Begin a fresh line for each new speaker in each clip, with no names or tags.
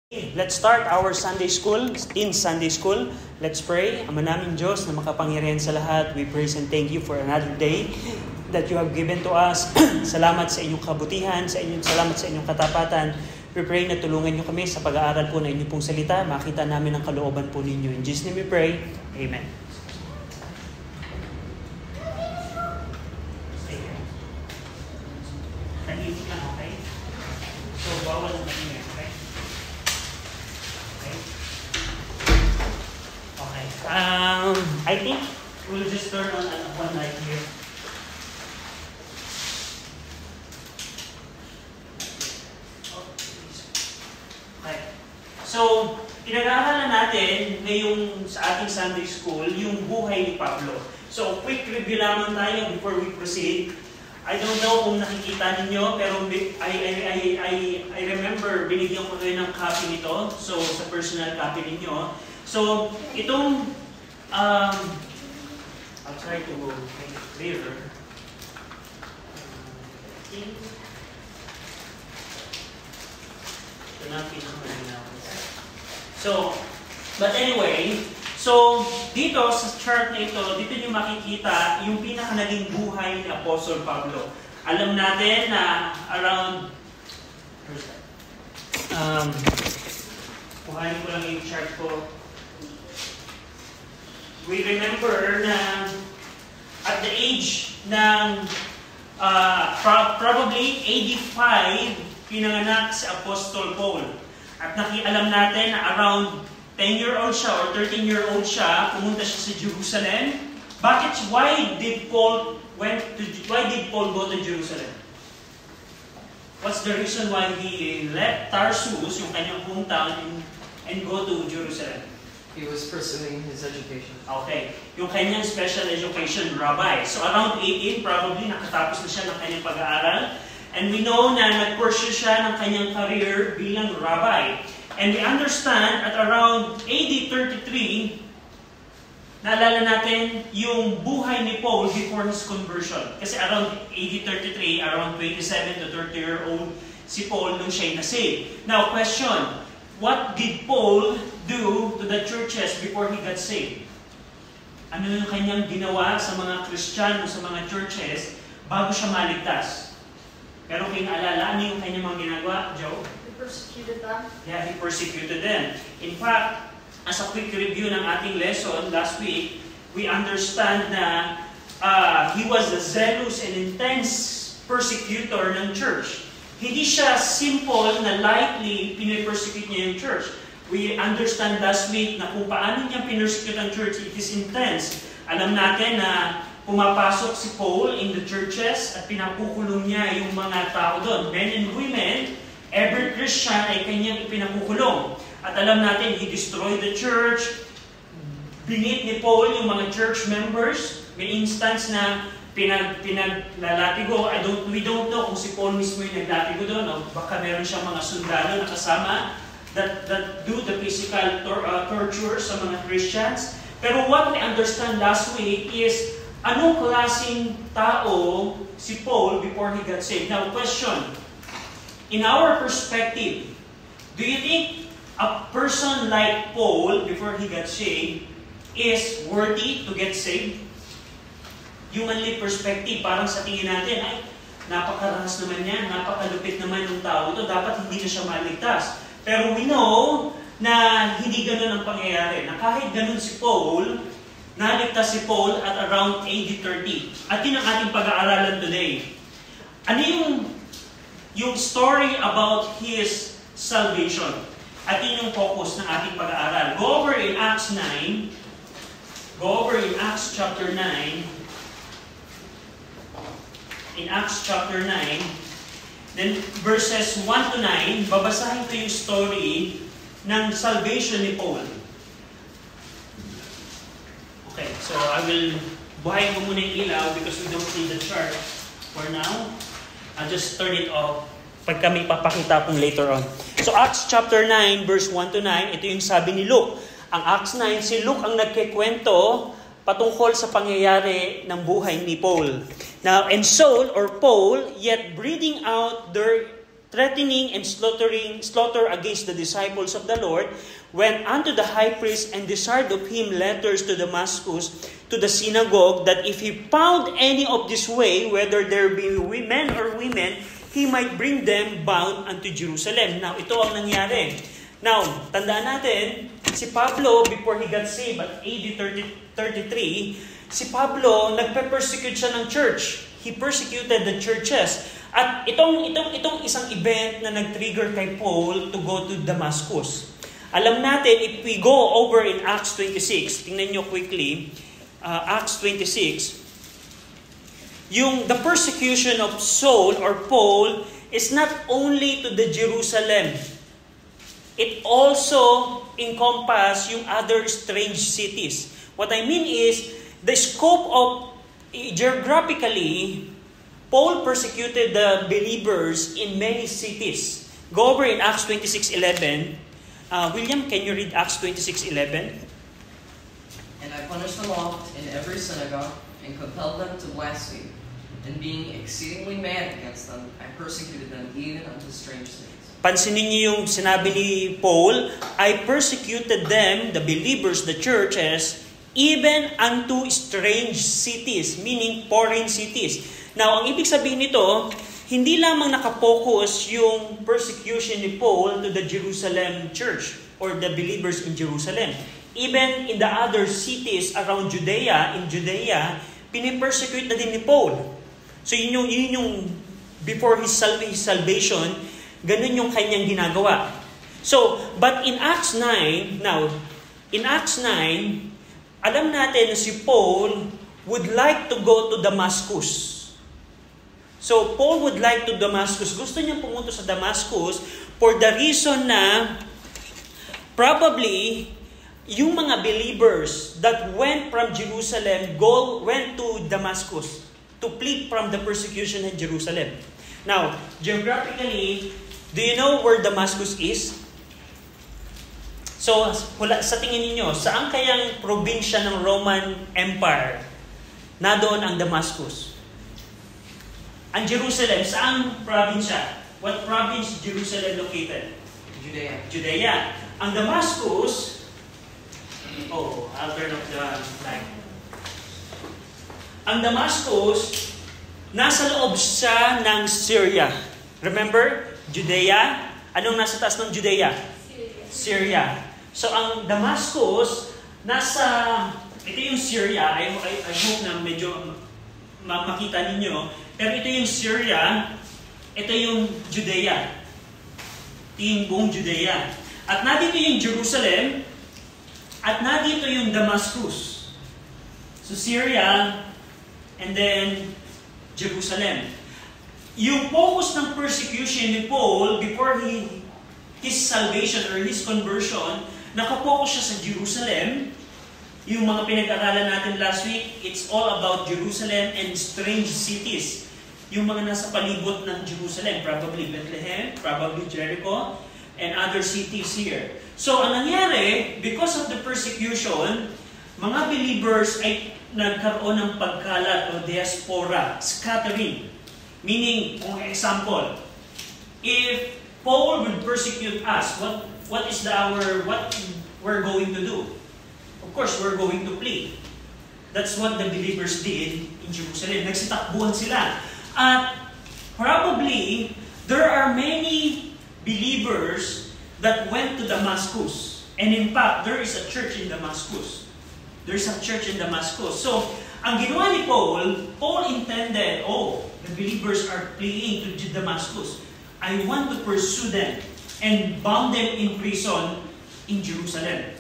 Let's start our Sunday School, Teen Sunday School. Let's pray. Ama namin Diyos na makapangyarihan sa lahat, we praise and thank you for another day that you have given to us. Salamat sa inyong kabutihan, salamat sa inyong katapatan. We pray na tulungan niyo kami sa pag-aaral po ng inyong pong salita. Makita namin ang kalooban po ninyo. In Jesus' name we pray. Amen. Tahimik lang, okay? So, bawal ang tahimik, okay? Okay. I think we'll just turn on one light here. Okay. So, pinag-aaralan natin ngayong sa ating Sunday School yung buhay ni Pablo. So, quick review lamang tayo before we proceed. I don't know kung nakikita ninyo, pero I remember binigyan ko kayo ng copy nito. So, sa personal copy ninyo. So, itong, I'll try to make it clearer. Ito na pinakamalinaw. So, but anyway, so, dito sa chart na ito, dito nyo makikita yung pinaka naging buhay ni Apostle Pablo. Alam natin na around, kuhanin ko lang yung chart ko. We remember na at the age ng probably 85, pinanganak si Apostle Paul. At alam natin na around 10-year-old siya or 13-year-old siya, pumunta siya sa Jerusalem. Why did Paul go to Jerusalem? What's the reason why he left Tarsus, yung kanyang hometown, and go to Jerusalem?
He was pursuing his education.
Okay. Yung kanyang special education, rabbi. So around 18, probably nakatapos na siya ng kanyang pag-aaral. And we know na nag-pursue siya ng kanyang career bilang rabbi. And we understand at around AD 33, naalala natin yung buhay ni Paul before his conversion. Kasi around AD 33, around 27 to 30-year-old si Paul nung siya'y na-save. Now, question, what did Paul do to the churches before he got saved? Ano yung kanyang ginawa sa mga Kristiyano, sa mga churches, bago siya maligtas? Pero kung naalala, ano yung kanyang mga ginagawa, Joe?
He persecuted them.
Yeah, he persecuted them. In fact, as a quick review ng ating lesson last week, we understand na he was a zealous and intense persecutor ng church. Hindi siya simple na lightly pinipersecute niya yung church. We understand last week na kung paano niya pinersecute ang church, it is intense. Alam natin na pumapasok si Paul in the churches at pinakukulong niya yung mga tao doon. Men and women, every Christian ay kanyang ipinakukulong. At alam natin, he destroyed the church. Binit ni Paul yung mga church members. May instance na pinaglalatigo. We don't know kung si Paul mismo yung naglatigo doon. O baka meron siyang mga sundalo na kasama that do the physical torture sa mga Christians. Pero what we understand last week is anong klaseng tao si Paul before he got saved. Now, question. In our perspective, do you think a person like Paul before he got saved is worthy to get saved? Humanly perspective, parang sa tingin natin, ay, napakarahas naman yan, napakalupit naman yung tao ito, dapat hindi na siya maligtas. Pero we know na hindi ganun ang pangyayari. Na kahit ganun si Paul, naligtas si Paul at around AD 30. At yun ang ating pag-aaralan today. Ano yung story about his salvation? At yun yung focus ng ating pag-aaral. Go over in Acts 9. Go over in Acts chapter 9. In Acts chapter 9. Then verses 1 to 9, babasahin ko yung story ng salvation ni Paul. Okay, so I will buhayin ko muna yung ilaw because we don't need the chart for now. I'll just turn it off pag kami papakita kung later on. So Acts chapter 9, verse 1 to 9, ito yung sabi ni Luke. Ang Acts 9, si Luke ang nagkikwento patungkol sa pangyayari ng buhay ni Paul. Now, and Saul or Paul, yet breathing out their threatening and slaughter against the disciples of the Lord, went unto the high priest and desired of him letters to Damascus, to the synagogue, that if he found any of this way, whether there be men or women, he might bring them bound unto Jerusalem. Now, ito ang nangyari. Now, tandaan natin, si Pablo, before he got saved at AD 33, si Pablo, nagpe-persecute siya ng church. He persecuted the churches. At itong isang event na nag-trigger kay Paul to go to Damascus. Alam natin, if we go over in Acts 26, tingnan nyo quickly, Acts 26, the persecution of Saul or Paul is not only to the Jerusalem. It also encompasses yung other strange cities. What I mean is, the scope of, geographically, Paul persecuted the believers in many cities. Go over in Acts 26:11. William, can you read Acts 26:11?
And I punished them all in every synagogue, and compelled them to blaspheme. And being exceedingly mad against them, I persecuted them even unto strange cities.
Pansinin niyo yung sinabi ni Paul, I persecuted them, the believers, the churches, even unto strange cities, meaning foreign cities. Now, ang ibig sabihin nito, hindi lamang nakapokus yung persecution ni Paul to the Jerusalem church or the believers in Jerusalem. Even in the other cities around Judea, pinipersecute na din ni Paul. So yun yung before his salvation, ganun yung kanyang ginagawa. So, but in Acts 9, alam natin na si Paul would like to go to Damascus. So, Paul would like to Damascus. Gusto niyang pumunta sa Damascus for the reason na probably yung mga believers that went from Jerusalem went to Damascus to flee from the persecution in Jerusalem. Now, geographically, do you know where Damascus is? So, sa tingin niyo, saan kayang probinsya ng Roman Empire na doon ang Damascus? Ang Jerusalem, saang probinsya? What province Jerusalem located? Judea. Ang Damascus, I'll turn off the light. Ang Damascus, nasa loob siya ng Syria. Remember? Judea. Anong nasa taas ng Judea? Syria. So, ang Damascus, ito yung Syria. I hope na medyo makita ninyo. Pero ito yung Syria, ito yung Judea. Ito yung buong Judea. At nandito yung Jerusalem, at nandito yung Damascus. So, Syria, and then Jerusalem. Yung focus ng persecution ni Paul before his salvation or his conversion, nakapokus siya sa Jerusalem. Yung mga pinag-aralan natin last week, it's all about Jerusalem and strange cities. Yung mga nasa palibot ng Jerusalem, probably Bethlehem, probably Jericho, and other cities here. So, ang nangyari, because of the persecution, mga believers ay nagkaroon ng pagkalat o diaspora, scattering. Meaning, for example, if Paul would persecute us, what we're going to do? Of course, we're going to flee. That's what the believers did in Jerusalem. Nagsitakbuhan sila. At probably, there are many believers that went to Damascus. And in fact, there is a church in Damascus. There's a church in Damascus. So, ang ginawa ni Paul intended, the believers are fleeing to Damascus. I want to pursue them and bound them in prison in Jerusalem.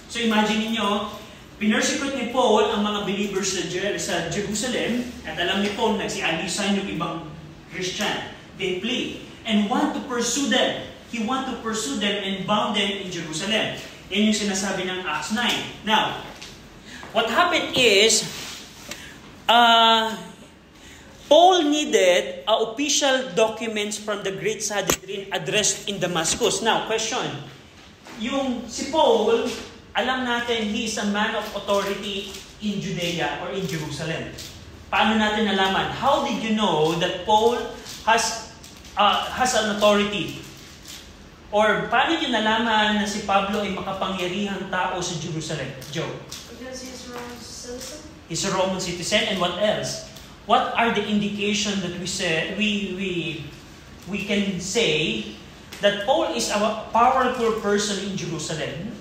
So imagine niyo, pinersecute ni Paul ang mga believers sa Jerusalem, at alam ni Paul, nagsialisan yung ibang Christian. They flee and want to pursue them. He want to pursue them and bound them in Jerusalem. Yan yung sinasabi ng Acts 9. Now, what happened is, Paul needed official documents from the Great Sanhedrin addressed in Damascus. Now, question. Yung si Paul, alam natin, he is a man of authority in Judea or in Jerusalem. Paano natin nalaman? How did you know that Paul has has an authority? Or paano niyo nalaman na si Pablo ay makapangyarihang tao sa Jerusalem? Joe?
Because he's a Roman citizen.
He's a Roman citizen, and what else? What are the indications that we can say that Paul is a powerful person in Jerusalem?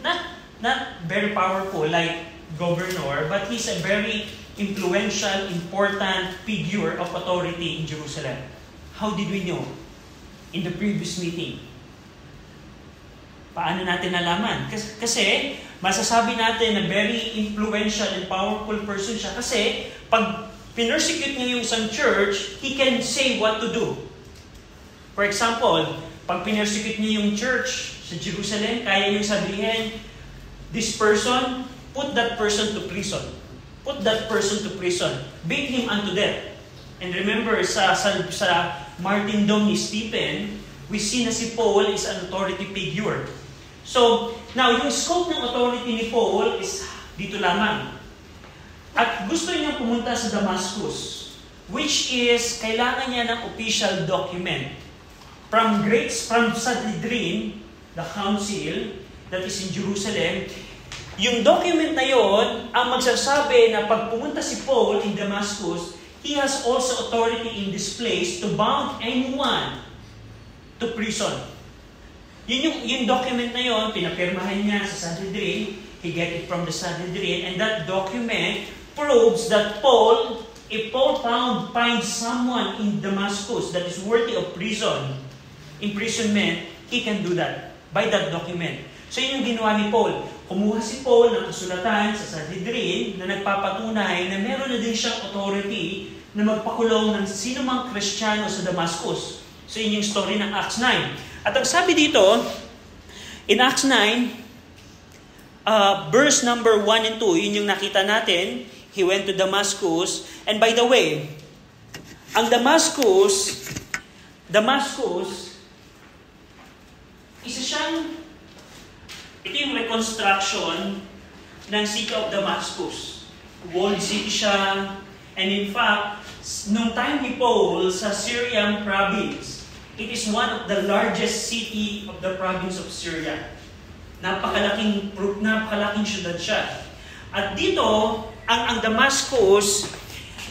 Not very powerful like governor, but he's a very influential, important figure of authority in Jerusalem. How did we know? In the previous meeting. Paano natin nalaman? Kasi masasabi natin na very influential and powerful person siya. Kasi pag pinersecute niya yung isang church, he can say what to do. For example, pag pinersecute niya yung church sa Jerusalem, kaya niyang sabihin, this person, put that person to prison. Put that person to prison. Beat him unto death. And remember, sa martyrdom ni Stephen, we see na si Paul is an authority figure. So, now, yung scope ng authority ni Paul is dito lamang. At gusto niya pumunta sa Damascus, which is, kailangan niya ng official document from Sanhedrin, the council that is in Jerusalem. Yung document na yon ang magsasabi na pag pumunta si Paul in Damascus, he has also authority in this place to bound anyone to prison. Yung document na yon, pinapirmahan niya sa Sanhedrin, he get it from the Sanhedrin, and that document proves that if Paul finds someone in Damascus that is worthy of imprisonment, he can do that by that document. So yun yung ginawa ni Paul. Kumuha si Paul ng kasulatan sa Sanhedrin na nagpapatunay na meron na din siyang authority na magpakulong ng sino mang Kristiyano sa Damascus. So yun yung story ng Acts 9. At ang sabi dito, in Acts 9, verse number 1 and 2, yun yung nakita natin, he went to Damascus. And by the way, ang Damascus, isa siyang, ito yung reconstruction ng city of Damascus. Walled city siya. And in fact, nung time ni Paul sa Syrian province, it is one of the largest city of the province of Syria. Napakalaking syudad siya. At dito, ang Damascus,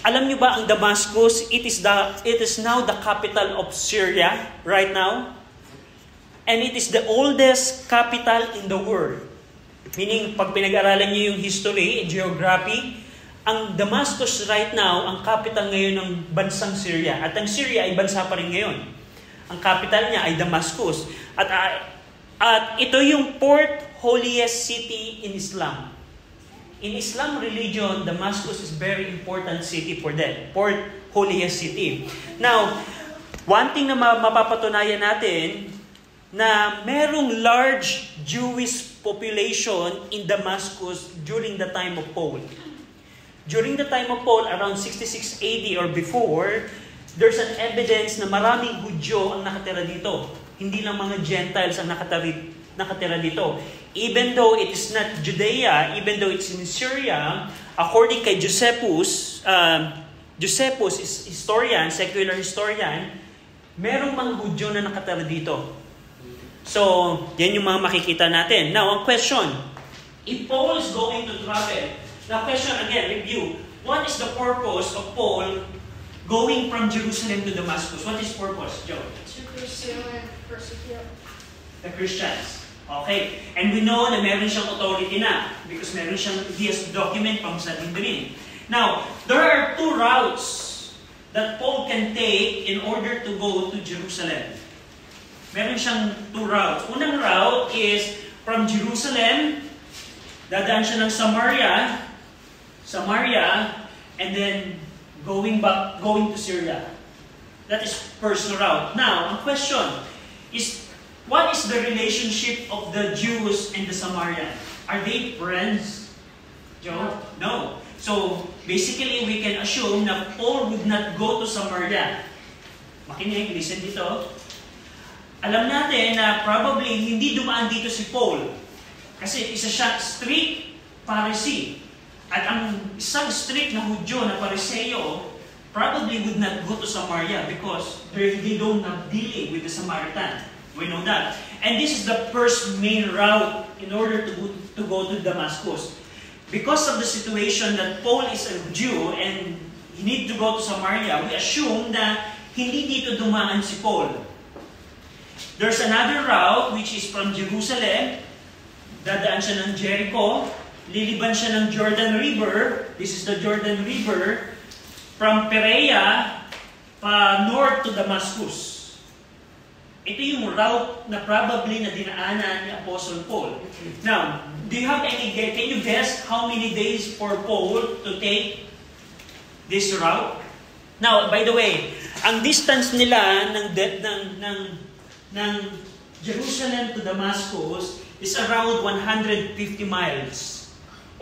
alam niyo ba ang Damascus, it is now the capital of Syria right now. And it is the oldest capital in the world. Meaning, pag pinag-aralan niyo yung history and geography, ang Damascus right now, ang capital ngayon ng bansang Syria. At ang Syria ay bansa pa rin ngayon. Ang capital niya ay Damascus. At ito yung fourth holiest city in Islam. In Islam religion, Damascus is very important city for them. Fourth holiest city. Now, one thing na mapapatunayan natin, na merong large Jewish population in Damascus during the time of Paul. During the time of Paul, around 66 AD or before, there's an evidence na maraming Hudyo ang nakatira dito. Hindi lang mga Gentiles ang nakatira dito. Even though it is not Judea, even though it's in Syria, according kay Josephus is historian, secular historian, merong mga Hudyo na nakatira dito. So, yan yung mga makikita natin. Now, ang question, if Paul is going to travel, now question again, review, what is the purpose of Paul going from Jerusalem to Damascus? What is purpose, Joe?
To pursue and persecute
the Christians. Okay. And we know na meron siyang authority na because he has document from Sanhedrin. Now, there are two routes that Paul can take in order to go to Jerusalem. Meron siyang two routes. Unang route is from Jerusalem, dadaan siya ng Samaria, and then going to Syria. That is first route. Now, ang question is, what is the relationship of the Jews and the Samaritans? Are they friends, Joe? No. So, basically, we can assume na Paul would not go to Samaria. Makinig, listen dito. Alam natin na probably hindi dumaan dito si Paul. Kasi isa siya strict Pharisee. At ang isang strict na Hudyo na Pariseo, probably would not go to Samaria because they don't have dealing with the Samaritan. We know that. And this is the first main route in order to go to Damascus. Because of the situation that Paul is a Jew and he need to go to Samaria, we assume na hindi dito dumaan si Paul. There's another route which is from Jerusalem, dadaan siya ng Jericho, liliban siya ng Jordan River, this is the Jordan River, from Perea pa north to Damascus. Ito yung route na probably na dinaanan ni Apostle Paul. Now, can you guess how many days for Paul to take this route? Now, by the way, ang distance nila ng Jerusalem to Damascus is around 150 miles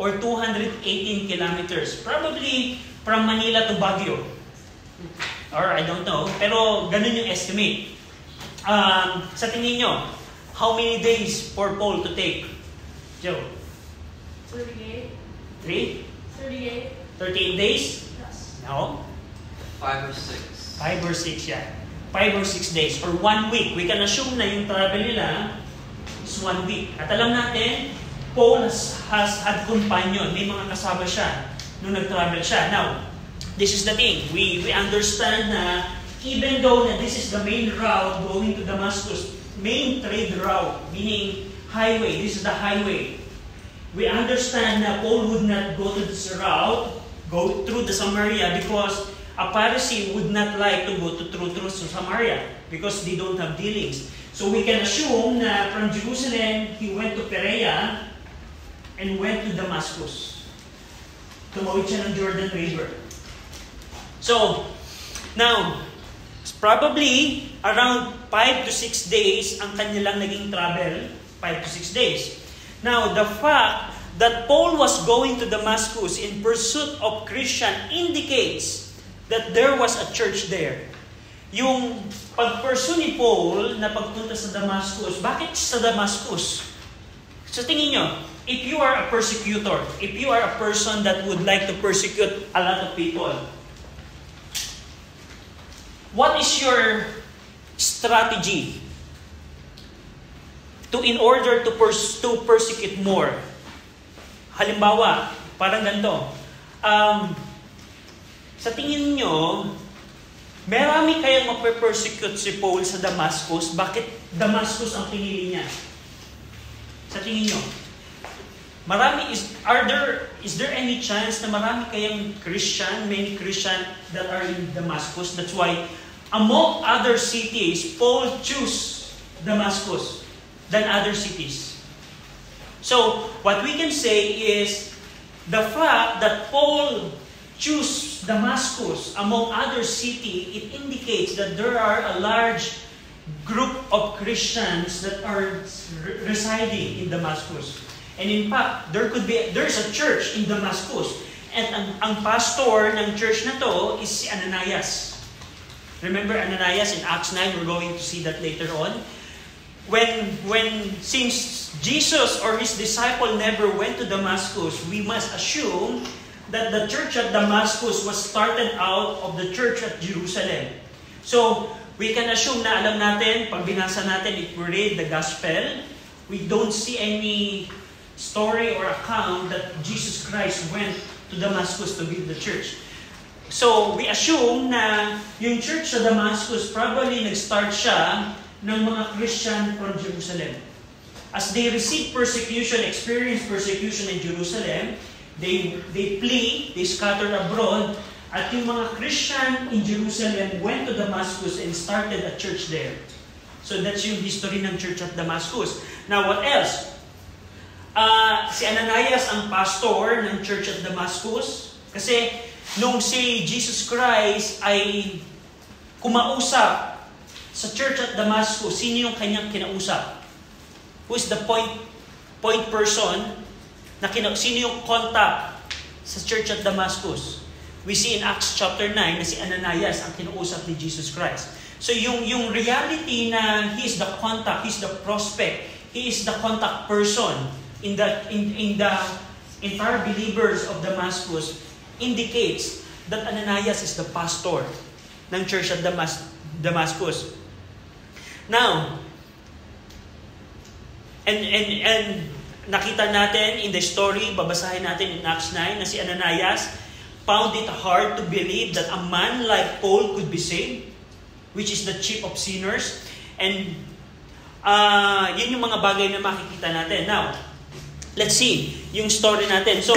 or 218 kilometers. Probably from Manila to Baguio. Or I don't know. Pero ganun yung estimate. Sa tingin nyo, how many days for Paul to take? Joe?
38.
3?
38.
38 days?
Yes.
No?
5 or 6.
5 or 6, yeah. 5 or 6 days or 1 week. We can assume na yung travel nila is 1 week. At alam natin, Paul has had companion. May mga kasama siya nung nag-travel siya. Now, this is the thing. We understand na even though na this is the main route going to Damascus, main trade route, meaning highway, this is the highway. We understand na Paul would not go to this route, go through the Samaria because a Pharisee would not like to go through Samaria because they don't have dealings. So we can assume na from Jerusalem, he went to Perea and went to Damascus. Tumawid siya ng Jordan River. So, now, probably around 5 to 6 days ang kanilang naging travel, 5 to 6 days. Now, the fact that Paul was going to Damascus in pursuit of Christian indicates that there was a church there. Yung pag-pursue ni Paul na pagpunta sa Damascus, bakit sa Damascus? So tingin nyo, if you are a persecutor, if you are a person that would like to persecute a lot of people, what is your strategy in order to persecute more? Halimbawa, parang ganito. Sa tingin nyo, marami kayang mape-persecute si Paul sa Damascus. Bakit Damascus ang pinili niya? Sa tingin nyo, is there any chance na marami kayang many Christian that are in Damascus? That's why, among other cities, Paul chose Damascus than other cities. So, what we can say is, the fact that Paul chose Damascus among other city, it indicates that there are a large group of Christians that are residing in Damascus. And in fact, there's a church in Damascus. And ang pastor ng church na to is si Ananias. Remember Ananias in Acts 9? We're going to see that later on. Since Jesus or his disciple never went to Damascus, we must assume that the church at Damascus was started out of the church at Jerusalem. So, we can assume na alam natin, pag binasa natin, if we read the gospel, we don't see any story or account that Jesus Christ went to Damascus to build the church. So, we assume na yung church sa Damascus probably nag-start siya ng mga Christian from Jerusalem. As they received persecution, experienced persecution in Jerusalem, they flee, they scattered abroad, at yung mga Christian in Jerusalem went to Damascus and started a church there. So that's yung history ng church at Damascus. Now, what else? Si Ananias ang pastor ng church at Damascus. Kasi nung si Jesus Christ ay kumausap sa church at Damascus, sino yung kanyang kinausap? Who is the point person na sino yung contact sa church at Damascus? We see in Acts chapter 9 na si Ananias ang kinausap ni Jesus Christ. So yung reality na he is the contact, he is the prospect, he is the contact person in the entire believers of Damascus indicates that Ananias is the pastor ng church at Damascus. Now, and nakita natin in the story, babasahin natin in Acts 9, na si Ananias found it hard to believe that a man like Paul could be saved, which is the chief of sinners. And yun yung mga bagay na makikita natin. Now, let's see yung story natin. So,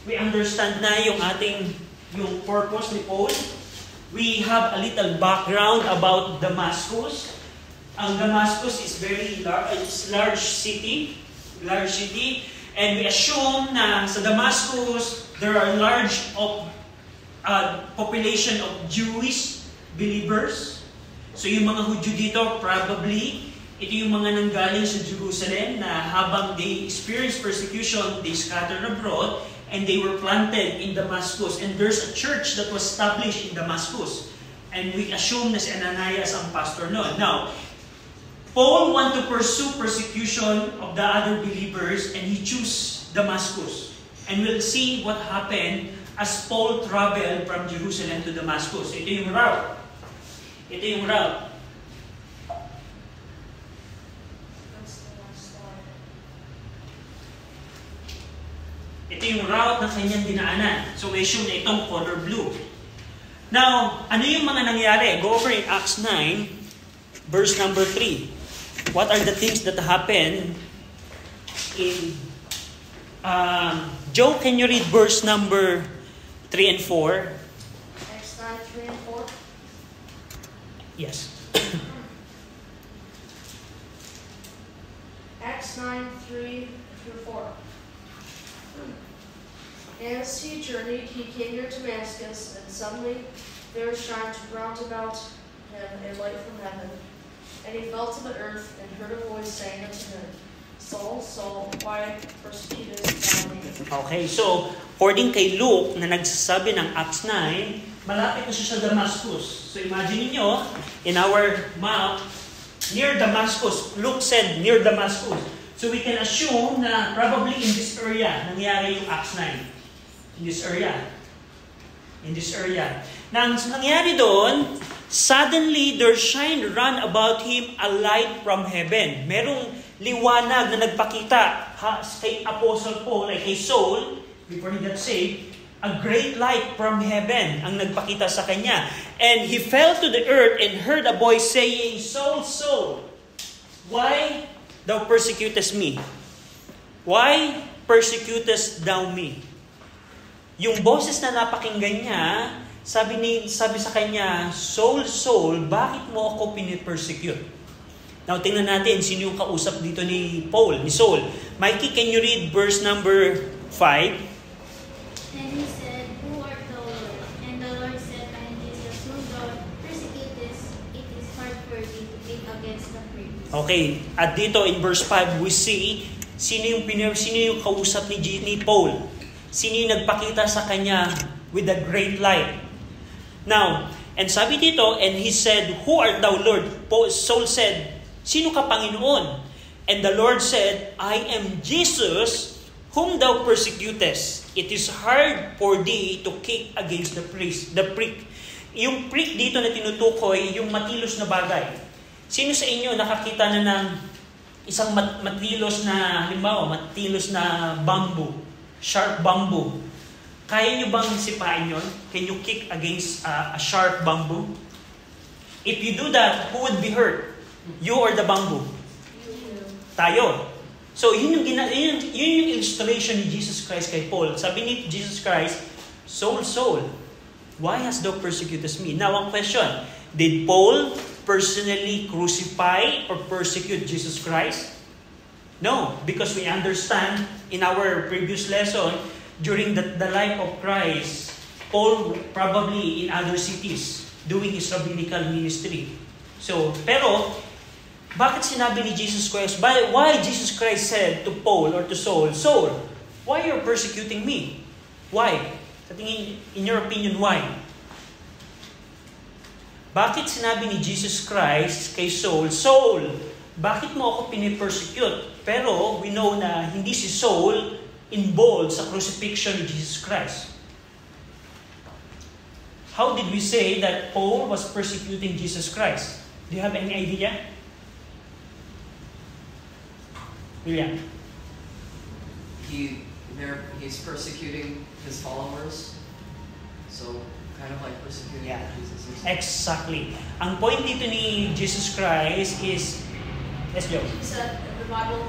we understand na yung purpose ni Paul. We have a little background about Damascus. Ang Damascus is very large city, and we assume na sa Damascus there are large population of Jewish believers. So yung mga Hudyo dito, probably ito yung mga nanggaling sa Jerusalem na habang they experienced persecution, they scattered abroad and they were planted in Damascus. And there's a church that was established in Damascus. And we assume na si Ananias ang pastor noon. Now, Paul want to pursue persecution of the other believers and he chose Damascus. And we'll see what happened as Paul traveled from Jerusalem to Damascus. Ito yung route. Ito yung route na kanyang dinaanan. So we assume na itong color blue. Now, ano yung mga nangyari? Go over in Acts 9, verse number 3. What are the things that happen in... Joe, can you read verse number 3 and 4?
Acts 9, 3 and 4.
Yes.
Acts 9, 3 through 4. As he journeyed, he came near Damascus, and suddenly there shined round about him a light from heaven. And he fell to the earth, and heard a voice saying unto him, Saul, Saul, why persecutest thou me?
Okay, so according kay Luke na nagsasabi ng Acts 9, malapit na siya sa Damascus. So imagine niyo, in our map, near Damascus. Luke said near Damascus. So we can assume na probably in this area nangyari yung Acts 9. In this area. Nang nangyari doon, suddenly there shined round about him a light from heaven. Merong liwanag na nagpakita kay Apostle Paul, kay Saul, before he got saved, a great light from heaven ang nagpakita sa kanya. And he fell to the earth and heard a voice saying, Saul, Saul, why thou persecutest me? Why persecutest thou me? Yung boses na napakinggan niya, sabi sa kanya, Saul, Saul, bakit mo ako pinipersecute? Now, tingnan natin sino yung kausap dito ni Paul, ni Saul. Mikey, can you read verse number 5?
And he said, Who art thou, Lord? And the Lord said, I am Jesus, whom thou persecutest. It is hard for thee to kick against the pricks.
Okay, at dito in verse 5, we see sino yung kausap ni Paul. Sino yung nagpakita sa kanya with a great light. Now, and sabi dito, and he said, Who art thou, Lord? Saul said, Sino ka, Panginoon? And the Lord said, I am Jesus, whom thou persecutest. It is hard for thee to kick against the prick. Yung prick dito na tinutukoy, yung matilos na bagay. Sino sa inyo nakakita na ng isang matilos na, halimbawa, matilos na bamboo, sharp bamboo? Kaya nyo bang sipain yun? Can you kick against a sharp bamboo? If you do that, who would be hurt? You or the bamboo? Tayo. So, yun yung illustration ni Jesus Christ kay Paul. Sabi ni Jesus Christ, Saul, Saul, why hast thou persecutest me? Now, ang question, did Paul personally crucify or persecute Jesus Christ? No, because we understand in our previous lesson, during the life of Christ, Paul probably in other cities doing his rabbinical ministry. So, pero, bakit sinabi ni Jesus Christ, why Jesus Christ said to Paul or to Saul, Saul, why are you persecuting me? Why? Sa tingin, in your opinion, why? Bakit sinabi ni Jesus Christ kay Saul, Saul, bakit mo ako pinipersecute? Pero we know na hindi si Saul involved sa crucifixion ni Jesus Christ. how did we say that Paul was persecuting Jesus Christ? Do you have any idea? William?
He's persecuting his followers. So, kind of like persecuting Jesus.
Exactly. Ang point dito ni Jesus Christ is, yes, Joe?
He said in the Bible,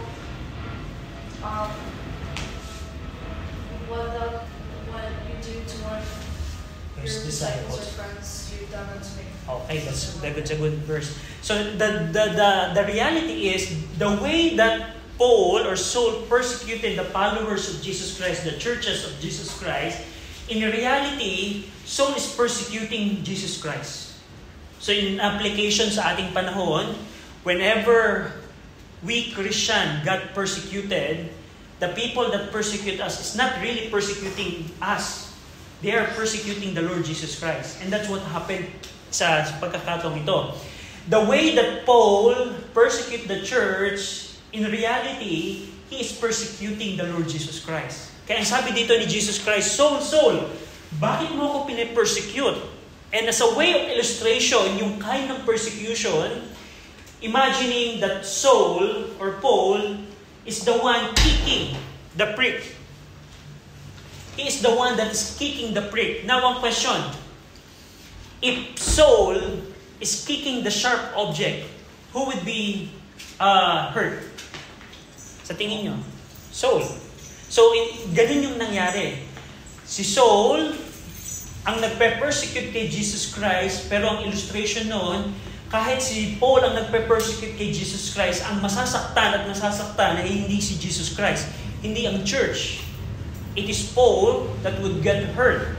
what you do to one of your disciples or friends, you've done unto me.
Okay, that's a good verse. So the reality is, the way that Paul or Saul persecuted the followers of Jesus Christ, the churches of Jesus Christ, in reality, Saul is persecuting Jesus Christ. So in application sa ating panahon, whenever we Christian got persecuted, the people that persecute us is not really persecuting us. They are persecuting the Lord Jesus Christ. And that's what happened sa pagkakataong ito. The way that Paul persecute the church, in reality, he is persecuting the Lord Jesus Christ. Kaya ang sabi dito ni Jesus Christ, Saul, Saul, bakit mo ako pinipersecute? And as a way of illustration, yung kind of persecution, imagining that Saul or Paul is the one kicking the prick. He is the one that is kicking the prick. Now, one question. If Saul is kicking the sharp object, who would be hurt? Sa tingin nyo? Saul. So, ganun yung nangyari. Si Saul, ang nagpe-persecute kay Jesus Christ, pero ang illustration noon, kahit si Paul ang nagpe-persecute kay Jesus Christ, ang masasaktan ay hindi si Jesus Christ, hindi ang church. It is Paul that would get hurt.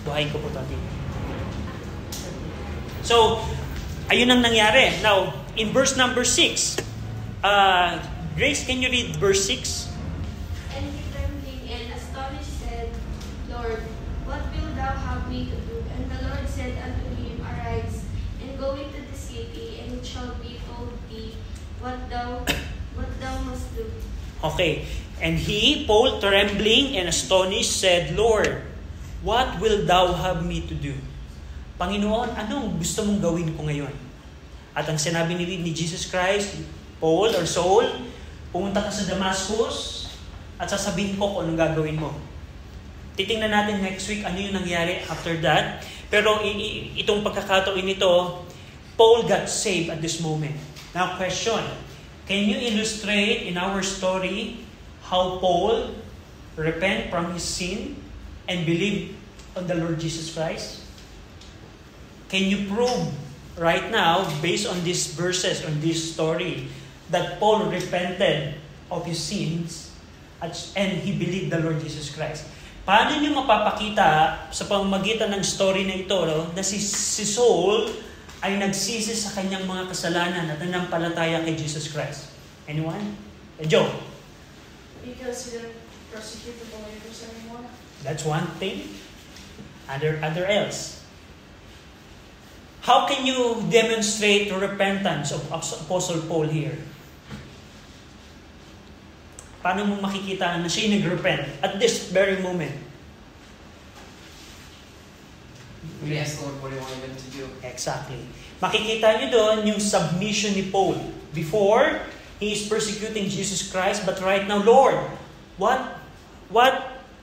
Buhayin ko po tayo. So, ayun ang nangyari. Now, in verse number 6, Grace, can you read verse 6?
And he trembling and astonished said, Lord, what wilt thou have me to do? And the Lord said unto him, Arise, and go into the city, and it shall be told thee what thou must do.
Okay. And he, Paul, trembling and astonished, said, Lord, what will thou have me to do? Panginoon, anong gusto mong gawin ko ngayon? At ang sinabi ni Jesus Christ, Paul or Saul, pumunta ka sa Damascus at sasabihin ko kung anong gagawin mo. Titingnan natin next week ano yung nangyari after that. Pero itong pagkakataon nito, Paul got saved at this moment. Now question, can you illustrate in our story how Paul repent from his sin and believe on the Lord Jesus Christ? Can you prove right now, based on these verses, on this story, that Paul repented of his sins and he believed the Lord Jesus Christ? Paano niyo mapapakita sa pamamagitan ng story na ito na si Saul ay nagsisi sa kanyang mga kasalanan at nanampalataya kay Jesus Christ? Anyone? Joe?
Because he didn't persecute the believers anymore.
That's one thing. Other else. How can you demonstrate the repentance of Apostle Paul here? Paano mo makikita na siya nag-repent at this very moment?
We ask the Lord what He wanted him to do.
Exactly. Makikita niyo doon yung submission ni Paul. Before, he is persecuting Jesus Christ, but right now, Lord, what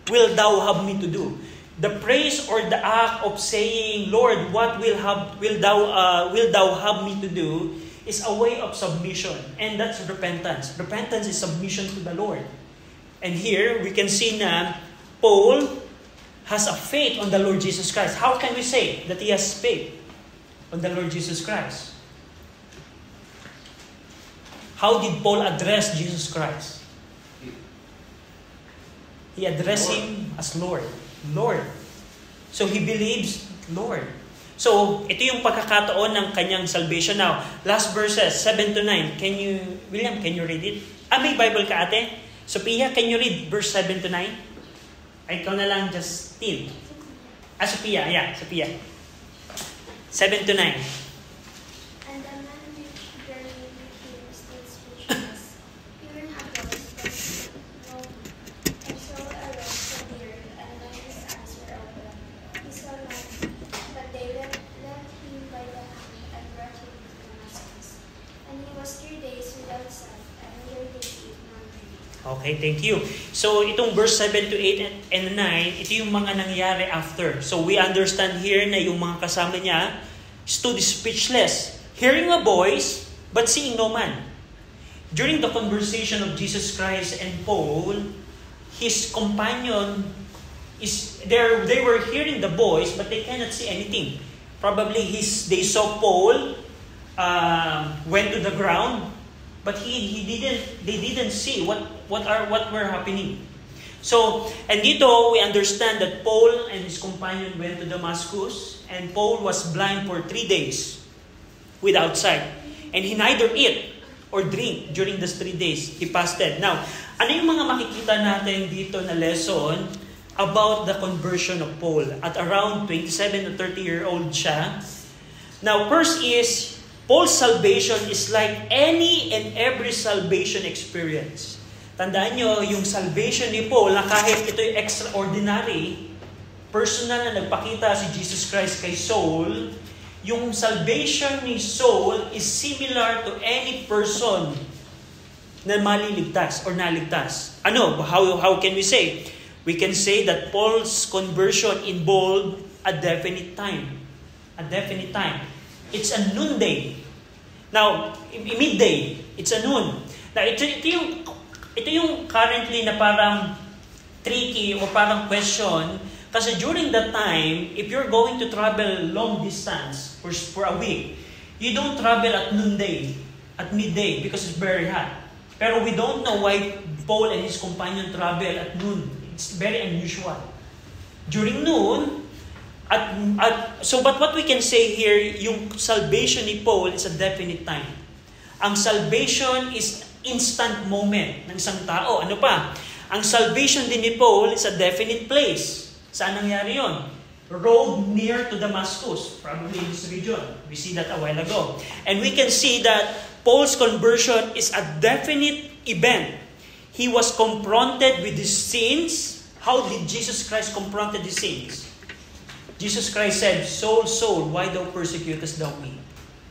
will thou have me to do? The praise or the act of saying, Lord, what will thou have me to do is a way of submission. And that's repentance. Repentance is submission to the Lord. And here, we can see na Paul has a faith on the Lord Jesus Christ. How can we say that he has faith on the Lord Jesus Christ? How did Paul address Jesus Christ? He addressed him as Lord. Lord. So he believes Lord. So ito yung pagkakataon ng kanyang salvation. Now, last verses, 7 to 9. William, can you read it? May Bible ka, ate? Sophia, can you read verse 7 to 9? Ay, ikaw na lang, Justin. Sophia. Yeah, Sophia. 7 to 9.
And the man which bare him stood speechless, hearing a voice from Rome. And Saul arose from the earth, and when his eyes were opened, he saw none.
Okay, thank you. So, itong verse 7 to 8 and 9, ito yung mga nangyari after. So, we understand here na yung mga kasama niya stood speechless, hearing a voice, but seeing no man. During the conversation of Jesus Christ and Paul, his companion is there. They were hearing the voice, but they cannot see anything. Probably they saw Paul went to the ground, but they didn't see what were happening. So, and dito we understand that Paul and his companion went to Damascus, and Paul was blind for 3 days without sight, and he neither eat or drink during those 3 days. He fasted. Now, ano yung mga makikita natin dito na lesson about the conversion of Paul? At around 27 to 30-year-old siya. Now, first is, Paul's salvation is like any and every salvation experience. Tandaan nyo, yung salvation ni Paul, na kahit ito'y extraordinary, personal na nagpakita si Jesus Christ kay Saul, yung salvation ni Saul is similar to any person na maliligtas or naligtas. Ano? How can we say? We can say that Paul's conversion involved a definite time. A definite time. It's a noonday. Now, midday. It's a noon. Now, ito yung currently na parang tricky or parang question. Kasi during that time, if you're going to travel long distance for a week, you don't travel at noonday, at midday, because it's very hot. Pero we don't know why Paul and his companion travel at noon. It's very unusual. During noon, but what we can say here, yung salvation ni Paul is a definite time. Ang salvation is instant moment ng isang tao. Ano pa? Ang salvation din ni Paul is a definite place. Saan nangyari yun? Road near to Damascus, probably in this region. We see that a while ago. And we can see that Paul's conversion is a definite event. He was confronted with his sins. How did Jesus Christ confronted his sins? Jesus Christ said, Saul, Saul, why thou persecutest thou me?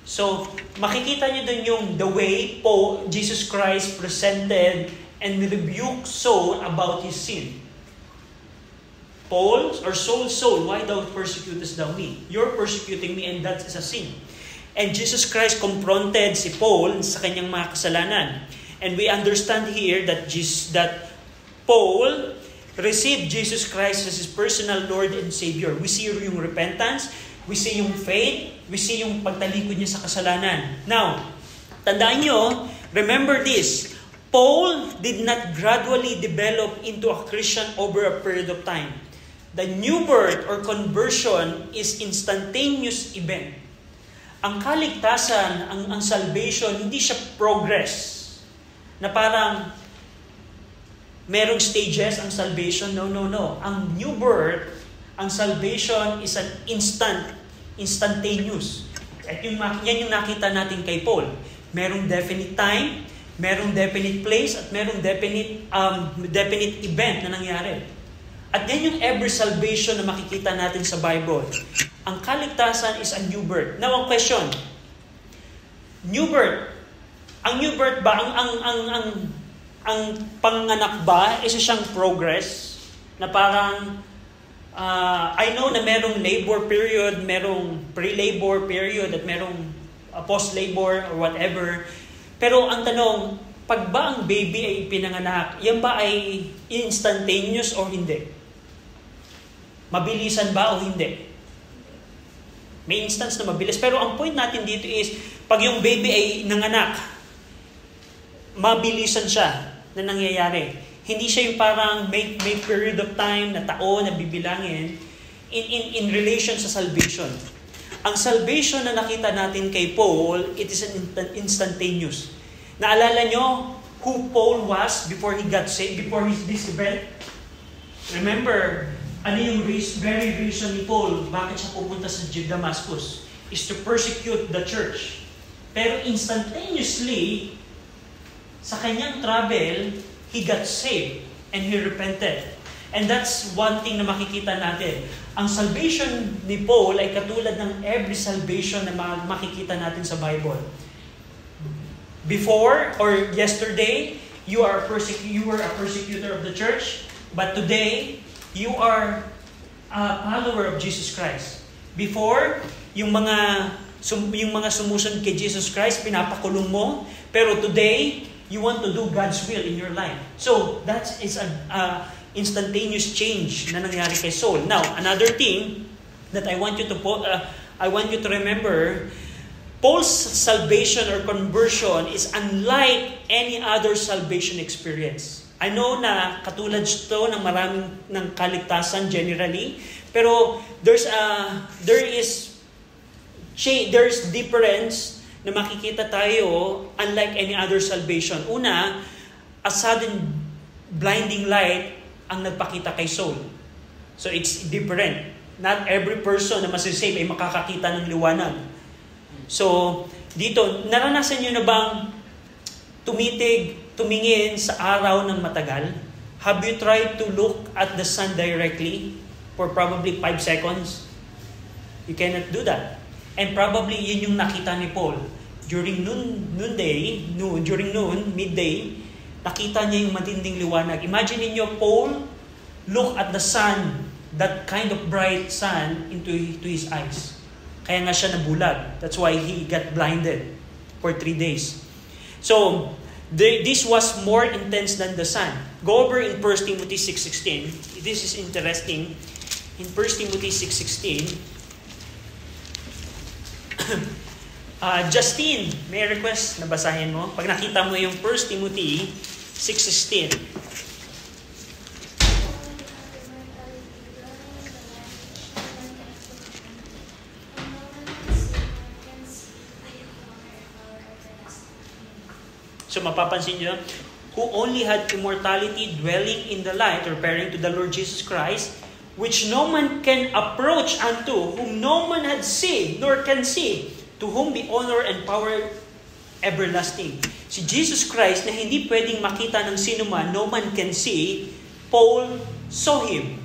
So, makikita niyo dun yung the way Jesus Christ presented and rebuked Saul about his sin. Paul, or Saul, Saul, why thou persecutest thou me? You're persecuting me and that is a sin. And Jesus Christ confronted si Paul sa kanyang mga kasalanan. And we understand here that Paul received Jesus Christ as his personal Lord and Savior. We see yung repentance, we see yung faith, we see yung pagtalikod niya sa kasalanan. Now, tandaan nyo, remember this, Paul did not gradually develop into a Christian over a period of time. The new birth or conversion is instantaneous event. Ang kaligtasan, ang salvation, hindi siya progress. Na parang merong stages ang salvation. No. Ang new birth, ang salvation is an instantaneous. At yan yung nakita natin kay Paul. Merong definite time, merong definite place, at merong definite event na nangyari. At yan yung every salvation na makikita natin sa Bible. Ang kaligtasan is a new birth. Now, ang question, new birth. Ang new birth ba, ang panganak ba, isa siyang progress? Na parang, I know na merong labor period, merong pre-labor period, at merong post-labor or whatever. Pero ang tanong, pag ba ang baby ay pinanganak, yan ba ay instantaneous or hindi? Mabilisan ba o hindi? May instance na mabilis. Pero ang point natin dito is, pag yung baby ay nanganak, mabilisan siya na nangyayari. Hindi siya yung parang may period of time na taon na bibilangin in relation sa salvation. Ang salvation na nakita natin kay Paul, it is an instantaneous. Naalala nyo who Paul was before he got saved, before this event? Remember, ano yung very reason ni Paul, bakit siya pupunta sa Damascus? Is to persecute the church. Pero instantaneously, sa kanyang travel, he got saved and he repented. And that's one thing na makikita natin. Ang salvation ni Paul ay katulad ng every salvation na makikita natin sa Bible. Before or yesterday, you were a persecutor of the church, but today, you are a follower of Jesus Christ. Before, yung mga sumusunod kay Jesus Christ, pinapakulong mo, pero today, you want to do God's will in your life. So, that is an instantaneous change na nangyari kay Saul. Now, another thing that I want you to remember, Paul's salvation or conversion is unlike any other salvation experience. I know na katulad ito ng maraming ng kaligtasan generally, pero there's difference na makikita tayo unlike any other salvation. Una, a sudden blinding light ang nagpakita kay Saul. So it's different. Not every person na masisave ay makakakita ng liwanag. So, dito, naranasan nyo na bang tumingin sa araw ng matagal? Have you tried to look at the sun directly for probably 5 seconds? You cannot do that. And probably yun yung nakita ni Paul. During midday, nakita niya yung matinding liwanag. Imagine niyo, Paul look at the sun, that kind of bright sun into his eyes. Kaya nga siya nabulag. That's why he got blinded for 3 days. So, this was more intense than the sun. Go over in 1 Timothy 6:16. This is interesting. In 1 Timothy 6:16, Justin, may request na basahin mo? Pag nakita mo yung 1 Timothy 6:16. So mapapansin nyo, who only had immortality dwelling in the light, referring to the Lord Jesus Christ, which no man can approach unto, whom no man had seen, nor can see, to whom be honor and power everlasting. Si Jesus Christ na hindi pwedeng makita ng sino man, no man can see, Paul saw Him.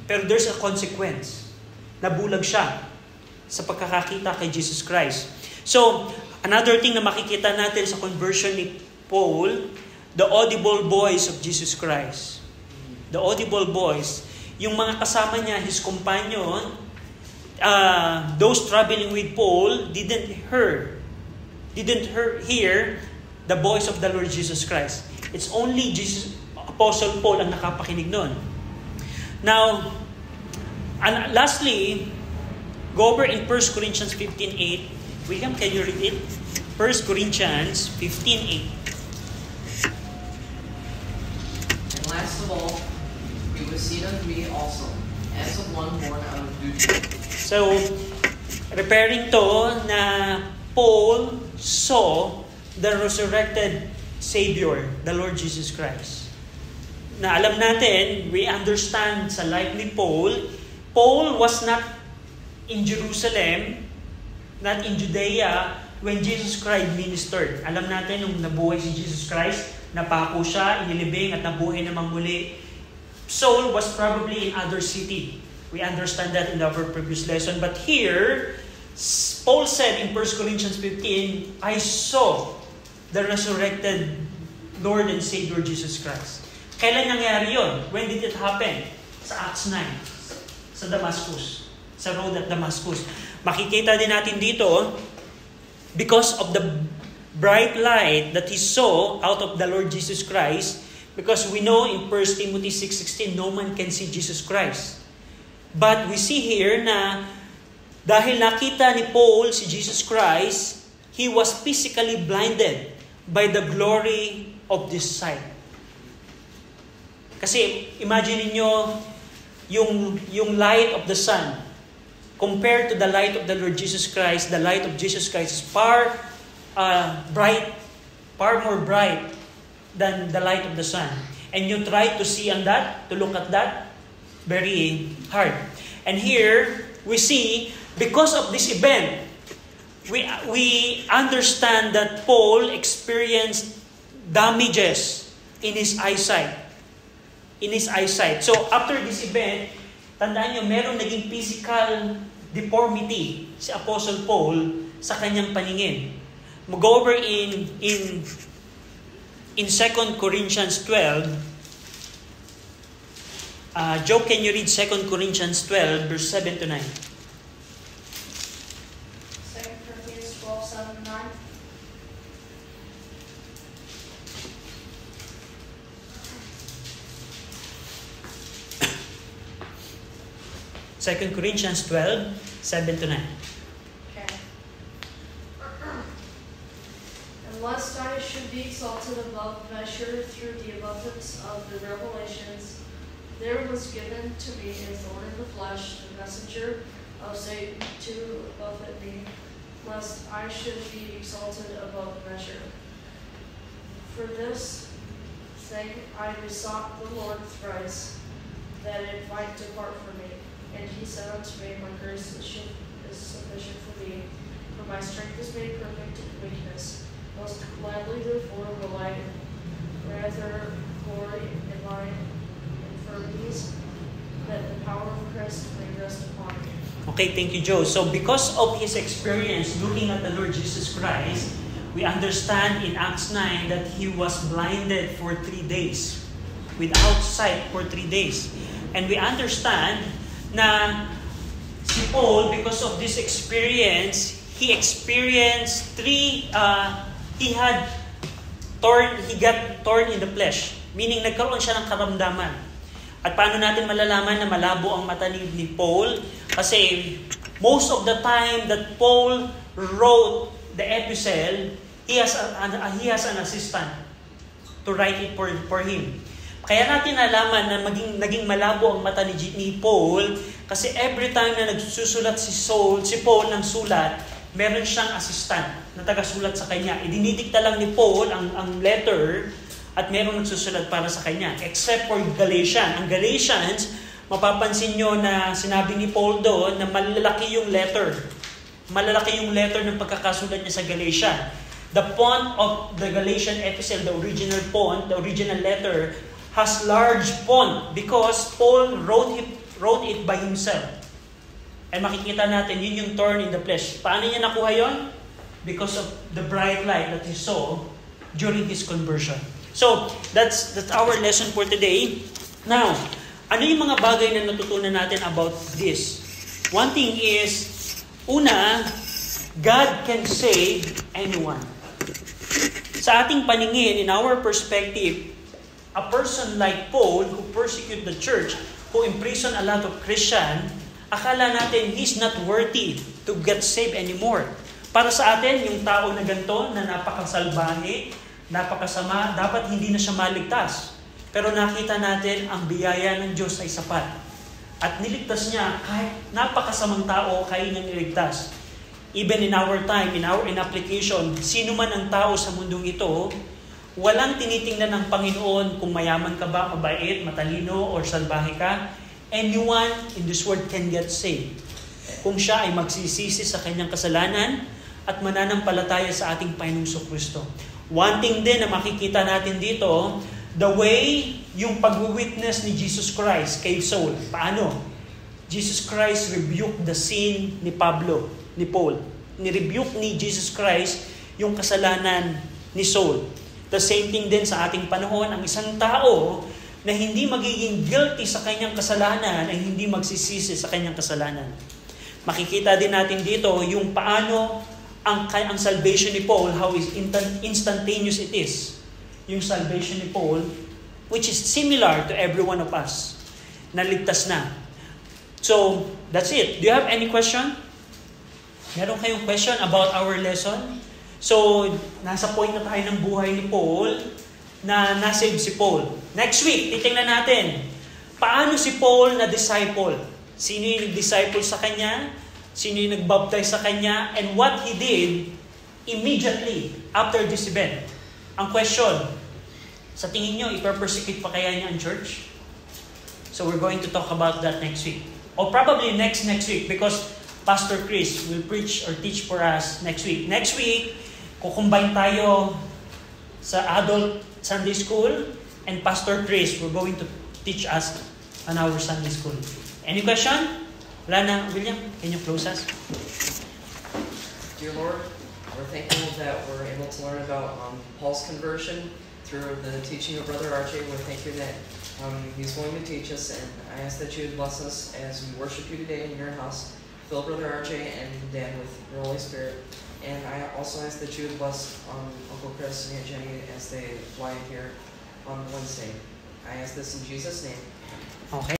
Pero there's a consequence. Nabulag siya sa pagkakakita kay Jesus Christ. So, another thing na makikita natin sa conversion ni Paul, the audible voice of Jesus Christ. The audible voice. Yung mga kasama niya, his companion, those traveling with Paul didn't hear the voice of the Lord Jesus Christ. It's only Apostle Paul ang nakapakinig nun. Now, and lastly, go over in 1 Corinthians 15:8. William, can you read it? 1 Corinthians 15:8.
And last of all, it was seen unto me also, as of one born out of due truth.
So, referring to na Paul saw the resurrected Savior, the Lord Jesus Christ. Na alam natin, we understand sa life ni Paul, Paul was not in Jerusalem, not in Judea, when Jesus Christ ministered. Alam natin, nung nabuhay si Jesus Christ, napako siya, inilibing at nabuhay namang muli. Saul was probably in other city. We understand that in our previous lesson. But here, Paul said in 1 Corinthians 15, I saw the resurrected Lord and Savior Jesus Christ. Kailan nangyari yun? When did it happen? Sa Acts 9. Sa Damascus. Sa road at Damascus. Makikita din natin dito, because of the bright light that he saw out of the Lord Jesus Christ, because we know in 1 Timothy 6:16, no man can see Jesus Christ. But we see here na dahil nakita ni Paul si Jesus Christ, he was physically blinded by the glory of this sight. Kasi imagine niyo yung light of the sun compared to the light of the Lord Jesus Christ. The light of Jesus Christ is far more bright than the light of the sun. And you try to see on that, to look at that, very hard. And here, we see, because of this event, we understand that Paul experienced damages in his eyesight. So, after this event, tandaan nyo, meron naging physical deformity si Apostle Paul sa kanyang paningin. Mag-go over in in 2 Corinthians 12, Joe, can you read 2 Corinthians 12, verse 7 to 9?
2 Corinthians 12, 7 to 9.
Second Corinthians 12, 7 to 9.
Okay. And lest I should be exalted above measure through the abundance of the revelations, there was given to me a thorn in the flesh, the messenger of Satan to buffet me, lest I should be exalted above measure. For this thing I besought the Lord thrice, that it might depart from me. And he said unto me, My grace is sufficient for thee, for my strength is made perfect in weakness. Most gladly therefore will I rather glory in my infirmities, that the power of Christ may rest upon me.
Okay, thank you, Joe. So because of his experience looking at the Lord Jesus Christ, we understand in Acts 9 that he was blinded for 3 days, without sight for 3 days. And we understand na si Paul, because of this experience, he experienced he got torn in the flesh. Meaning, nagkaroon siya ng karamdaman. At paano natin malalaman na malabo ang mata ni Paul? Kasi most of the time that Paul wrote the epistle, he has an assistant to write it for him. Kaya natin nalaman na naging malabo ang mata ni Paul kasi every time na nagsusulat si Paul ng sulat, meron siyang assistant na taga-sulat sa kanya. Idinidikta lang ni Paul ang letter at meron nagsusulat para sa kanya. Except for Galatians. Ang Galatians, mapapansin nyo na sinabi ni Paul doon na malalaki yung letter. Malalaki yung letter ng pagkakasulat niya sa Galatians. The font of the Galatian epistle, the original font, the original letter, has large font because Paul wrote it by himself. And makikita natin, yun yung thorn in the flesh. Paano niya nakuha yun? Because of the bright light that he saw during his conversion. So, that's our lesson for today. Now, ano yung mga bagay na natutunan natin about this? One thing is, una, God can save anyone. Sa ating paningin, in our perspective, a person like Paul who persecuted the church, who imprisoned a lot of Christians, akala natin he's not worthy to get saved anymore. Para sa atin, yung tao na ganito, na napakasalbahe, napakasama, dapat hindi na siya maligtas. Pero nakita natin ang biyaya ng Diyos ay sapat. At niligtas niya kahit napakasamang tao, kaya niyang niligtas. Even in our time, in application, sino man ang tao sa mundong ito, walang tinitingnan ng Panginoon kung mayaman ka ba, mabait, matalino, or salbahe ka. Anyone in this world can get saved. Kung siya ay magsisisi sa kanyang kasalanan at mananampalataya sa ating Panginoong Kristo. One thing din na makikita natin dito, the way yung pag-witness ni Jesus Christ kay Saul. Paano? Jesus Christ rebuked the sin ni Paul. Ni-rebuke ni Jesus Christ yung kasalanan ni Saul. The same thing din sa ating panahon, ang isang tao na hindi magiging guilty sa kanyang kasalanan ay hindi magsisisi sa kanyang kasalanan. Makikita din natin dito yung paano ang salvation ni Paul, how instantaneous it is. Yung salvation ni Paul, which is similar to every one of us. Naligtas na. So, that's it. Do you have any question? Meron kayong question about our lesson? So, nasa point na tayo ng buhay ni Paul na nasave si Paul. Next week, titingnan natin, paano si Paul na disciple? Sino yung nag-disciple sa kanya? Sino yung nag-baptize sa kanya? And what he did immediately after this event. Ang question, sa tingin nyo, iper-persecute pa kaya niya ang church? So we're going to talk about that next week. Or probably next week because Pastor Chris will preach or teach for us next week. Next week, kukumbine tayo sa adult Sunday school and Pastor Chris will going to teach us on our Sunday school. Any question? Wala na. William, can you close us?
Dear Lord, we're thankful that we're able to learn about Paul's conversion through the teaching of Brother RJ, we thank you that he's going to teach us, and I ask that you would bless us as we worship you today in your house. Fill Brother RJ and Dad with your Holy Spirit. And I also ask that you would bless Uncle Chris and Aunt Jenny as they fly in here on Wednesday. I ask this in Jesus' name.
Okay.